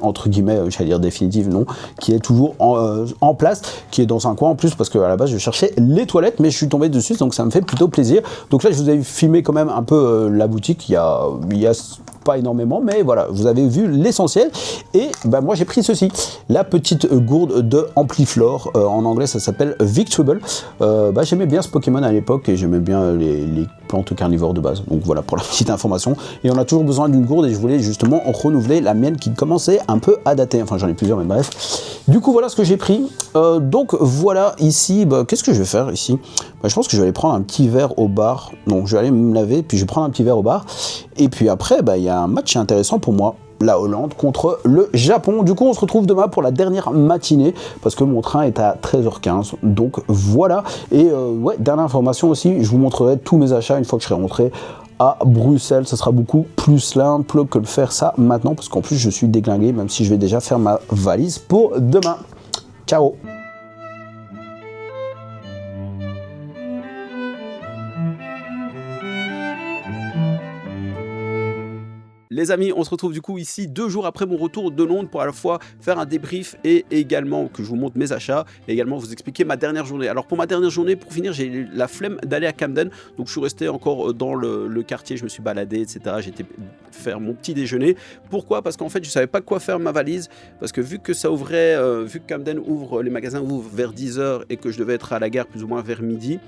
entre guillemets, j'allais dire définitive, non, qui est toujours en place, qui est dans un coin en plus, parce qu'à la base, je cherchais les toilettes, mais je suis tombé dessus, donc ça me fait plutôt plaisir. Donc là, je vous ai filmé quand même un peu la boutique. Il y a pas énormément, mais voilà, vous avez vu l'essentiel. Et bah, moi j'ai pris ceci, la petite gourde de Ampliflore, en anglais ça s'appelle Victable. J'aimais bien ce Pokémon à l'époque et j'aimais bien les plantes carnivores de base, donc voilà pour la petite information. Et on a toujours besoin d'une gourde et je voulais justement renouveler la mienne qui commençait un peu à dater, enfin j'en ai plusieurs mais bref. Du coup voilà ce que j'ai pris. Donc voilà ici, qu'est-ce que je vais faire ici? Je pense que je vais aller prendre un petit verre au bar. Donc je vais aller me laver puis je vais prendre un petit verre au bar. Et puis après il y a un match intéressant pour moi, la Hollande contre le Japon. Du coup on se retrouve demain pour la dernière matinée parce que mon train est à 13h15, donc voilà. Et ouais, dernière information aussi, je vous montrerai tous mes achats une fois que je serai rentré à Bruxelles. Ça sera beaucoup plus simple que de faire ça maintenant parce qu'en plus je suis déglingué, même si je vais déjà faire ma valise pour demain. Ciao. Les amis, on se retrouve du coup ici 2 jours après mon retour de Londres pour à la fois faire un débrief et également que je vous montre mes achats et également vous expliquer ma dernière journée. Alors pour ma dernière journée, pour finir, j'ai eu la flemme d'aller à Camden, donc je suis resté encore dans le quartier, je me suis baladé, etc. J'étais faire mon petit déjeuner. Pourquoi? Parce qu'en fait, je savais pas quoi faire ma valise, parce que vu que ça ouvrait, vu que Camden ouvre, les magasins ouvrent vers 10h et que je devais être à la gare plus ou moins vers midi,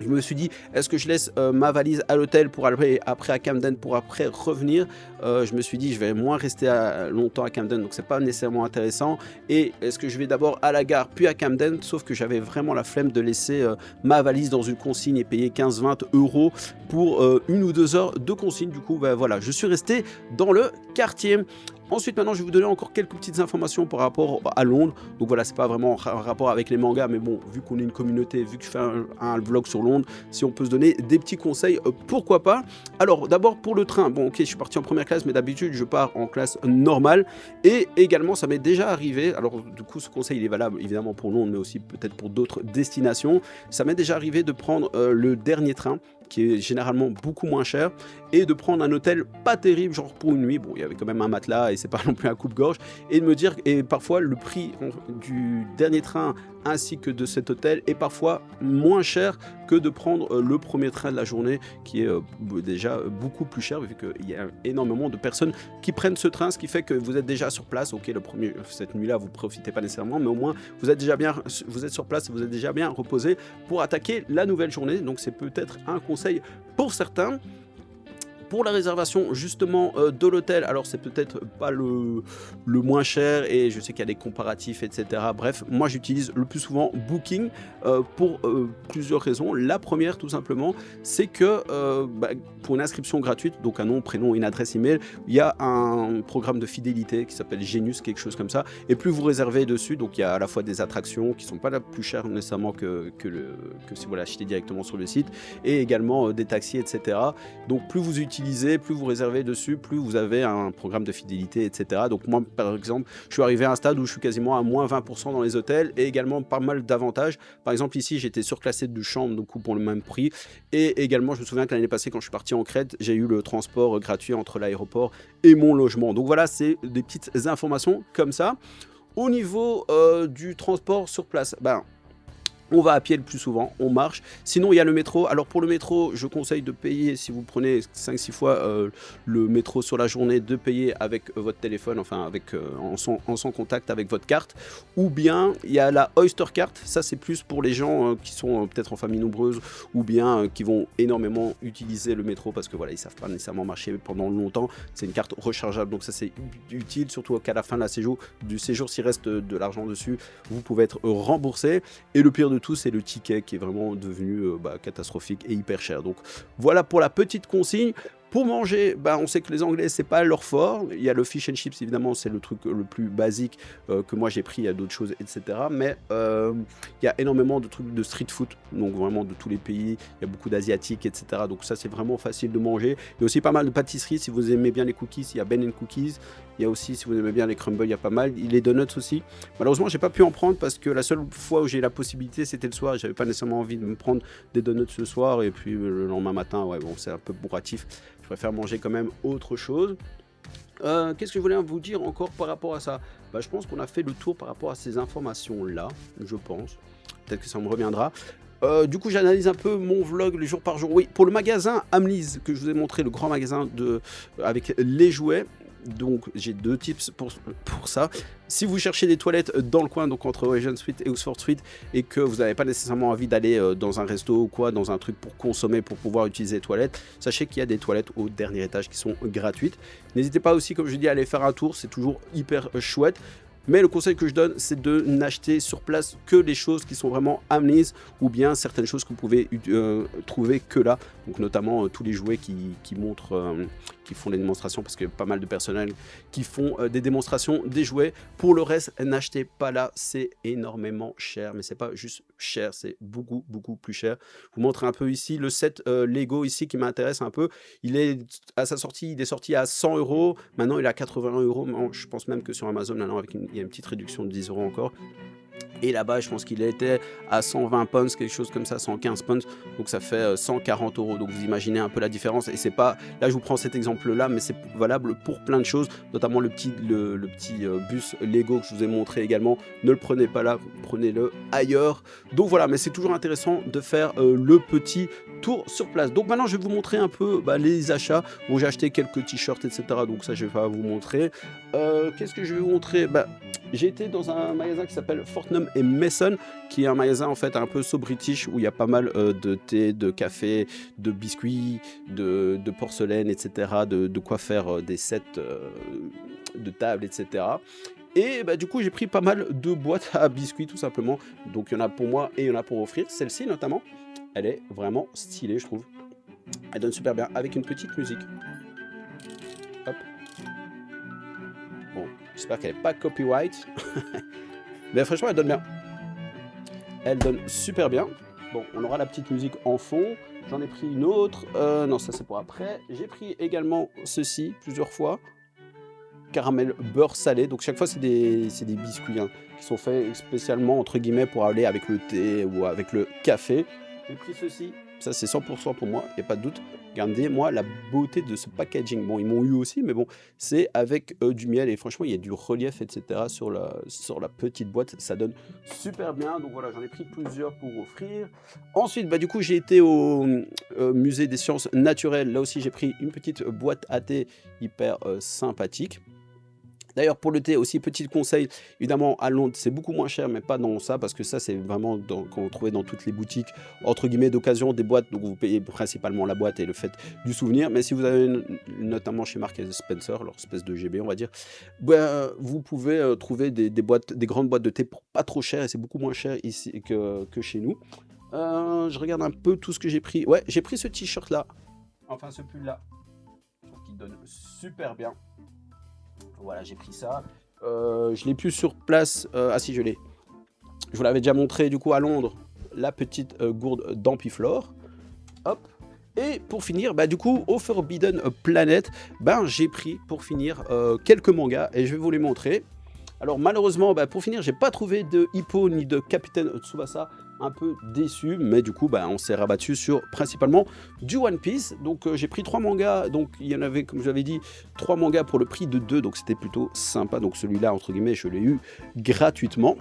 je me suis dit, est-ce que je laisse ma valise à l'hôtel pour aller après à Camden pour après revenir? Je me suis dit, je vais moins rester longtemps à Camden, donc c'est pas nécessairement intéressant. Et est-ce que je vais d'abord à la gare puis à Camden? Sauf que j'avais vraiment la flemme de laisser ma valise dans une consigne et payer 15-20 € pour 1 ou 2 heures de consigne. Du coup, voilà, je suis resté dans le quartier. Ensuite, maintenant, je vais vous donner encore quelques petites informations par rapport à Londres. Donc voilà, c'est pas vraiment un rapport avec les mangas, mais bon, vu qu'on est une communauté, vu que je fais un vlog sur Londres, si on peut se donner des petits conseils, pourquoi pas. Alors, d'abord pour le train. Bon, ok, je suis parti en première classe, mais d'habitude, je pars en classe normale. Et également, ça m'est déjà arrivé. Alors, du coup, ce conseil, il est valable évidemment pour Londres, mais aussi peut-être pour d'autres destinations. Ça m'est déjà arrivé de prendre le dernier train, qui est généralement beaucoup moins cher, et de prendre un hôtel pas terrible, genre pour une nuit, bon il y avait quand même un matelas et c'est pas non plus un coupe-gorge, et de me dire, et parfois le prix du dernier train ainsi que de cet hôtel est parfois moins cher que de prendre le premier train de la journée, qui est déjà beaucoup plus cher, vu qu'il y a énormément de personnes qui prennent ce train, ce qui fait que vous êtes déjà sur place. Ok, cette nuit-là, vous ne profitez pas nécessairement, mais au moins vous êtes sur place, vous êtes déjà bien reposé pour attaquer la nouvelle journée. Donc c'est peut-être un conseil pour certains. Pour la réservation justement de l'hôtel, alors c'est peut-être pas le moins cher et je sais qu'il y a des comparatifs, etc. Bref, moi j'utilise le plus souvent Booking pour plusieurs raisons. La première, tout simplement, c'est que pour une inscription gratuite, donc un nom, prénom, une adresse email, il y a un programme de fidélité qui s'appelle Genius, quelque chose comme ça. Et plus vous réservez dessus, donc il y a à la fois des attractions qui sont pas la plus chères nécessairement que si vous l'achetez directement sur le site, et également des taxis, etc. Donc plus vous utilisez, plus vous réservez dessus, plus vous avez un programme de fidélité, etc. Donc moi, par exemple, je suis arrivé à un stade où je suis quasiment à moins 20% dans les hôtels, et également pas mal d'avantages. Par exemple, ici, j'étais surclassé de chambre, donc pour le même prix. Et également, je me souviens que l'année passée, quand je suis parti en Crète, j'ai eu le transport gratuit entre l'aéroport et mon logement. Donc voilà, c'est des petites informations comme ça. Au niveau du transport sur place, On va à pied le plus souvent, on marche. Sinon, il y a le métro. Alors pour le métro, je conseille de payer, si vous prenez 5-6 fois le métro sur la journée, de payer avec votre téléphone, enfin avec, en sans contact avec votre carte. Ou bien, il y a la Oyster Card. Ça, c'est plus pour les gens qui sont peut-être en famille nombreuse ou bien qui vont énormément utiliser le métro parce que voilà, ils ne savent pas nécessairement marcher pendant longtemps. C'est une carte rechargeable, donc ça c'est utile, surtout qu'à la fin de du séjour, s'il reste de l'argent dessus, vous pouvez être remboursé. Et le pire de tout, c'est le ticket qui est vraiment devenu catastrophique et hyper cher. Donc voilà pour la petite consigne. Pour manger, on sait que les Anglais, c'est pas leur fort. Il y a le fish and chips, évidemment, c'est le truc le plus basique que moi j'ai pris. Il y a d'autres choses, etc. Mais il y a énormément de trucs de street food, donc vraiment de tous les pays. Il y a beaucoup d'asiatiques, etc. Donc ça, c'est vraiment facile de manger. Il y a aussi pas mal de pâtisseries. Si vous aimez bien les cookies, il y a Ben & Cookies. Il y a aussi, si vous aimez bien les crumbles, il y a pas mal. Les donuts aussi. Malheureusement, j'ai pas pu en prendre parce que la seule fois où j'ai eu la possibilité, c'était le soir. J'avais pas nécessairement envie de me prendre des donuts ce soir. Et puis le lendemain matin, ouais, bon, c'est un peu bourratif. Je préfère manger quand même autre chose. Qu'est-ce que je voulais vous dire encore par rapport à ça? Je pense qu'on a fait le tour par rapport à ces informations-là, je pense. Peut-être que ça me reviendra. Du coup, j'analyse un peu mon vlog le jour par jour. Oui, pour le magasin Amlise, que je vous ai montré, le grand magasin avec les jouets. Donc j'ai 2 tips pour ça. Si vous cherchez des toilettes dans le coin, donc entre Regent Street et Oxford Street, et que vous n'avez pas nécessairement envie d'aller dans un resto ou quoi, dans un truc pour consommer, pour pouvoir utiliser les toilettes, sachez qu'il y a des toilettes au dernier étage qui sont gratuites. N'hésitez pas aussi, comme je dis, à aller faire un tour, c'est toujours hyper chouette. Mais le conseil que je donne, c'est de n'acheter sur place que les choses qui sont vraiment Amlise ou bien certaines choses que vous pouvez trouver que là. Donc notamment tous les jouets qui montrent, qui font les démonstrations parce qu'il y a pas mal de personnel qui font des démonstrations des jouets. Pour le reste, n'achetez pas là, c'est énormément cher. Mais c'est pas juste cher, c'est beaucoup, beaucoup plus cher. Je vous montre un peu ici le set Lego ici qui m'intéresse un peu. Il est à sa sortie, il est sorti à 100 €. Maintenant, il est à 80 €. Je pense même que sur Amazon, maintenant, il y a une petite réduction de 10 € encore. Et là-bas, je pense qu'il était à 120 pounds, quelque chose comme ça, 115 pounds. Donc ça fait 140 €. Donc vous imaginez un peu la différence. Et c'est pas. Là, je vous prends cet exemple-là, mais c'est valable pour plein de choses, notamment le petit bus Lego que je vous ai montré également. Ne le prenez pas là, prenez-le ailleurs. Donc voilà, mais c'est toujours intéressant de faire le petit tour sur place. Donc maintenant, je vais vous montrer un peu les achats. Bon, j'ai acheté quelques t-shirts, etc. Donc ça, je vais pas vous montrer. Qu'est-ce que je vais vous montrer? J'ai été dans un magasin qui s'appelle Fortnum & Mason, qui est un magasin en fait un peu so british où il y a pas mal de thé, de café, de biscuits, de porcelaine, etc. De quoi faire des sets de table, etc. Et du coup, j'ai pris pas mal de boîtes à biscuits tout simplement. Donc il y en a pour moi et il y en a pour offrir. Celle-ci notamment, elle est vraiment stylée, je trouve. Elle donne super bien avec une petite musique. Hop. Bon, j'espère qu'elle n'est pas copyright. Mais franchement, elle donne bien. Elle donne super bien. Bon, on aura la petite musique en fond. J'en ai pris une autre. Non, ça c'est pour après. J'ai pris également ceci plusieurs fois. Caramel beurre salé. Donc chaque fois, c'est des biscuits qui sont faits spécialement, entre guillemets, pour aller avec le thé ou avec le café. J'ai pris ceci. Ça, c'est 100% pour moi, il n'y a pas de doute. Regardez-moi la beauté de ce packaging. Bon, ils m'ont eu aussi, mais bon, c'est avec du miel. Et franchement, il y a du relief, etc. sur la petite boîte. Ça donne super bien. Donc voilà, j'en ai pris plusieurs pour offrir. Ensuite, du coup, j'ai été au musée des sciences naturelles. Là aussi, j'ai pris une petite boîte à thé hyper sympathique. D'ailleurs, pour le thé aussi, petit conseil, évidemment, à Londres, c'est beaucoup moins cher, mais pas dans ça, parce que ça, c'est vraiment qu'on trouvait dans toutes les boutiques, entre guillemets, d'occasion, des boîtes, donc vous payez principalement la boîte et le fait du souvenir. Mais si vous avez, notamment chez Marks & Spencer, leur espèce de GB, on va dire, vous pouvez trouver des grandes boîtes de thé pour pas trop cher, et c'est beaucoup moins cher ici que chez nous. Je regarde un peu tout ce que j'ai pris. Ouais, j'ai pris ce t-shirt-là, enfin ce pull-là, je trouve qu'il donne super bien. Voilà, j'ai pris ça. Je l'ai plus sur place. Ah si, je l'ai. Je vous l'avais déjà montré du coup à Londres, la petite gourde d'Ampiflore. Hop. Et pour finir, du coup, au Forbidden Planet, j'ai pris pour finir quelques mangas et je vais vous les montrer. Alors malheureusement, pour finir, j'ai pas trouvé de Hippo ni de Capitaine Tsubasa. Un peu déçu, mais du coup, on s'est rabattu sur principalement du One Piece. Donc j'ai pris 3 mangas. Donc il y en avait, comme je l'avais dit, 3 mangas pour le prix de 2. Donc c'était plutôt sympa. Donc celui-là, entre guillemets, je l'ai eu gratuitement.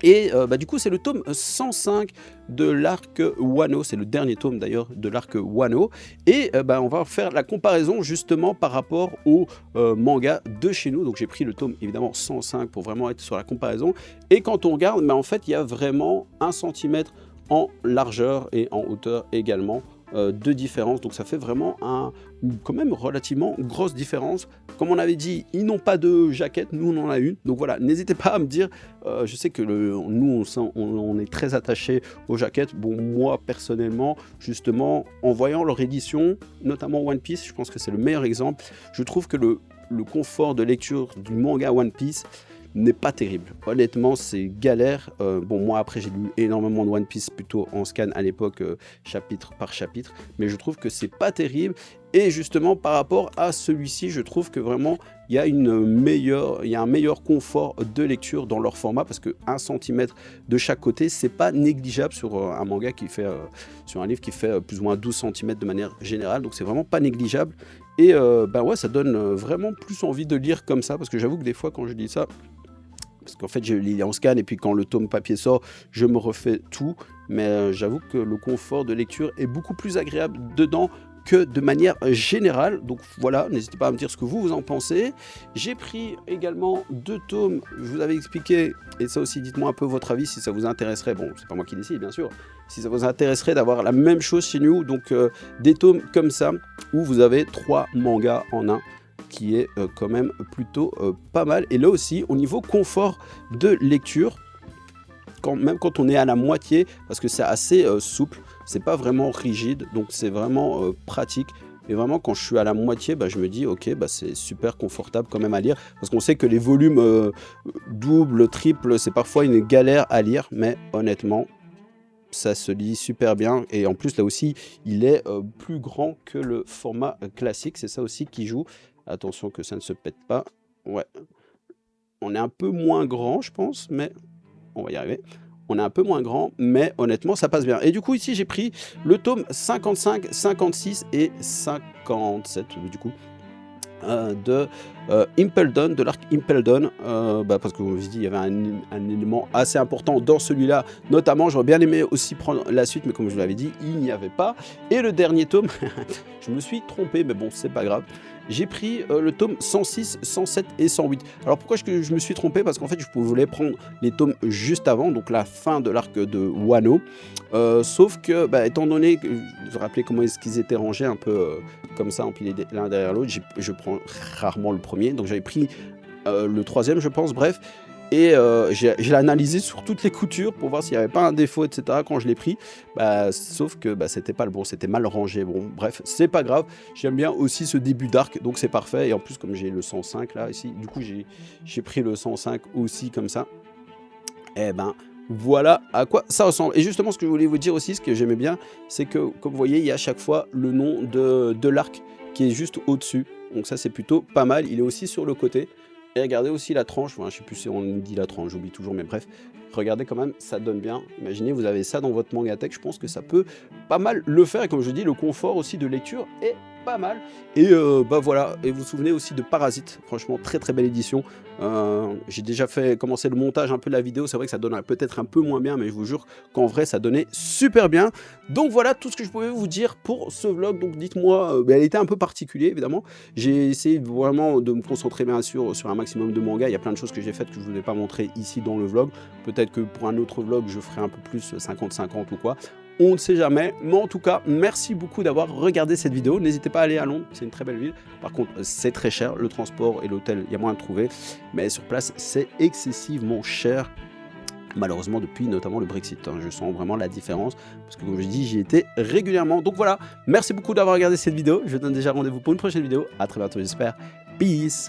Et bah, du coup, c'est le tome 105 de l'arc Wano. C'est le dernier tome d'ailleurs de l'arc Wano. Et bah, on va faire la comparaison justement par rapport au manga de chez nous. Donc j'ai pris le tome évidemment 105 pour vraiment être sur la comparaison. Et quand on regarde, bah, en fait, il y a vraiment 1 centimètre en largeur et en hauteur également de différence. Donc ça fait vraiment quand même relativement grosse différence. Comme on avait dit, ils n'ont pas de jaquette, nous on en a une. Donc voilà, n'hésitez pas à me dire, je sais que nous on est très attachés aux jaquettes. Bon, moi personnellement, justement, en voyant leur édition, notamment One Piece, je pense que c'est le meilleur exemple. Je trouve que le confort de lecture du manga One Piece n'est pas terrible. Honnêtement, c'est galère. Bon, moi, après, j'ai lu énormément de One Piece plutôt en scan à l'époque, chapitre par chapitre. Mais je trouve que c'est pas terrible. Et justement, par rapport à celui-ci, je trouve que vraiment, il y a un meilleur confort de lecture dans leur format. Parce que 1 centimètre de chaque côté, c'est pas négligeable sur un manga qui fait, sur un livre qui fait plus ou moins 12 cm de manière générale. Donc, c'est vraiment pas négligeable. Et bah ouais, ça donne vraiment plus envie de lire comme ça. Parce que j'avoue que des fois, quand je dis ça, parce qu'en fait, je lis en scan et puis quand le tome papier sort, je me refais tout. Mais j'avoue que le confort de lecture est beaucoup plus agréable dedans que de manière générale. Donc voilà, n'hésitez pas à me dire ce que vous en pensez. J'ai pris également 2 tomes, je vous avais expliqué, et ça aussi, dites-moi un peu votre avis si ça vous intéresserait. Bon, c'est pas moi qui décide, bien sûr. Si ça vous intéresserait d'avoir la même chose chez nous, donc des tomes comme ça, où vous avez 3 mangas en un, qui est quand même plutôt pas mal. Et là aussi, au niveau confort de lecture, même quand on est à la moitié, parce que c'est assez souple, c'est pas vraiment rigide, donc c'est vraiment pratique. Et vraiment, quand je suis à la moitié, bah, je me dis, ok, bah, c'est super confortable quand même à lire, parce qu'on sait que les volumes double, triple, c'est parfois une galère à lire, mais honnêtement, ça se lit super bien. Et en plus, là aussi, il est plus grand que le format classique, c'est ça aussi qui joue. Attention que ça ne se pète pas. Ouais, on est un peu moins grand, je pense, mais on va y arriver. On est un peu moins grand, mais honnêtement, ça passe bien. Et du coup, ici, j'ai pris le tome 55, 56 et 57, du coup, de Impel Down, de l'arc Impel Down, parce que comme je dis, il y avait un élément assez important dans celui-là, notamment. J'aurais bien aimé aussi prendre la suite, mais comme je vous l'avais dit, il n'y avait pas. Et le dernier tome, je me suis trompé, mais bon, c'est pas grave. J'ai pris le tome 106, 107 et 108. Alors pourquoi je me suis trompé? Parce qu'en fait, je voulais prendre les tomes juste avant, donc la fin de l'arc de Wano. Sauf que, bah, étant donné que je vous rappelez comment est-ce qu'ils étaient rangés un peu comme ça, empilés l'un derrière l'autre, je prends rarement le premier. Donc j'avais pris le troisième, je pense, bref. Et j'ai analysé sur toutes les coutures pour voir s'il n'y avait pas un défaut, etc. quand je l'ai pris. Bah, sauf que bah, c'était pas le bon, c'était mal rangé. Bon, bref, c'est pas grave. J'aime bien aussi ce début d'arc, donc c'est parfait. Et en plus, comme j'ai le 105 là, ici, du coup, j'ai pris le 105 aussi comme ça. Et ben, voilà à quoi ça ressemble. Et justement, ce que je voulais vous dire aussi, ce que j'aimais bien, c'est que, comme vous voyez, il y a à chaque fois le nom de l'arc qui est juste au-dessus. Donc ça, c'est plutôt pas mal. Il est aussi sur le côté. Et regardez aussi la tranche, enfin, je sais plus si on dit la tranche, j'oublie toujours, mais bref, regardez quand même, ça donne bien. Imaginez, vous avez ça dans votre Mangatech, je pense que ça peut pas mal le faire. Et comme je dis, le confort aussi de lecture est pas mal. Et bah voilà, et vous vous souvenez aussi de Parasite, franchement, très très belle édition. J'ai déjà commencé le montage un peu de la vidéo, c'est vrai que ça donne peut-être un peu moins bien, mais je vous jure qu'en vrai, ça donnait super bien. Donc voilà tout ce que je pouvais vous dire pour ce vlog. Donc dites-moi, elle était un peu particulier évidemment. J'ai essayé vraiment de me concentrer bien sûr sur un maximum de mangas. Il y a plein de choses que j'ai faites que je ne vous ai pas montré ici dans le vlog. Peut-être que pour un autre vlog, je ferai un peu plus 50-50 ou quoi. On ne sait jamais, mais en tout cas, merci beaucoup d'avoir regardé cette vidéo. N'hésitez pas à aller à Londres, c'est une très belle ville. Par contre, c'est très cher, le transport et l'hôtel, il y a moyen de trouver. Mais sur place, c'est excessivement cher. Malheureusement, depuis notamment le Brexit, je sens vraiment la différence. Parce que comme je dis, j'y étais régulièrement. Donc voilà, merci beaucoup d'avoir regardé cette vidéo. Je vous donne déjà rendez-vous pour une prochaine vidéo. À très bientôt, j'espère. Peace!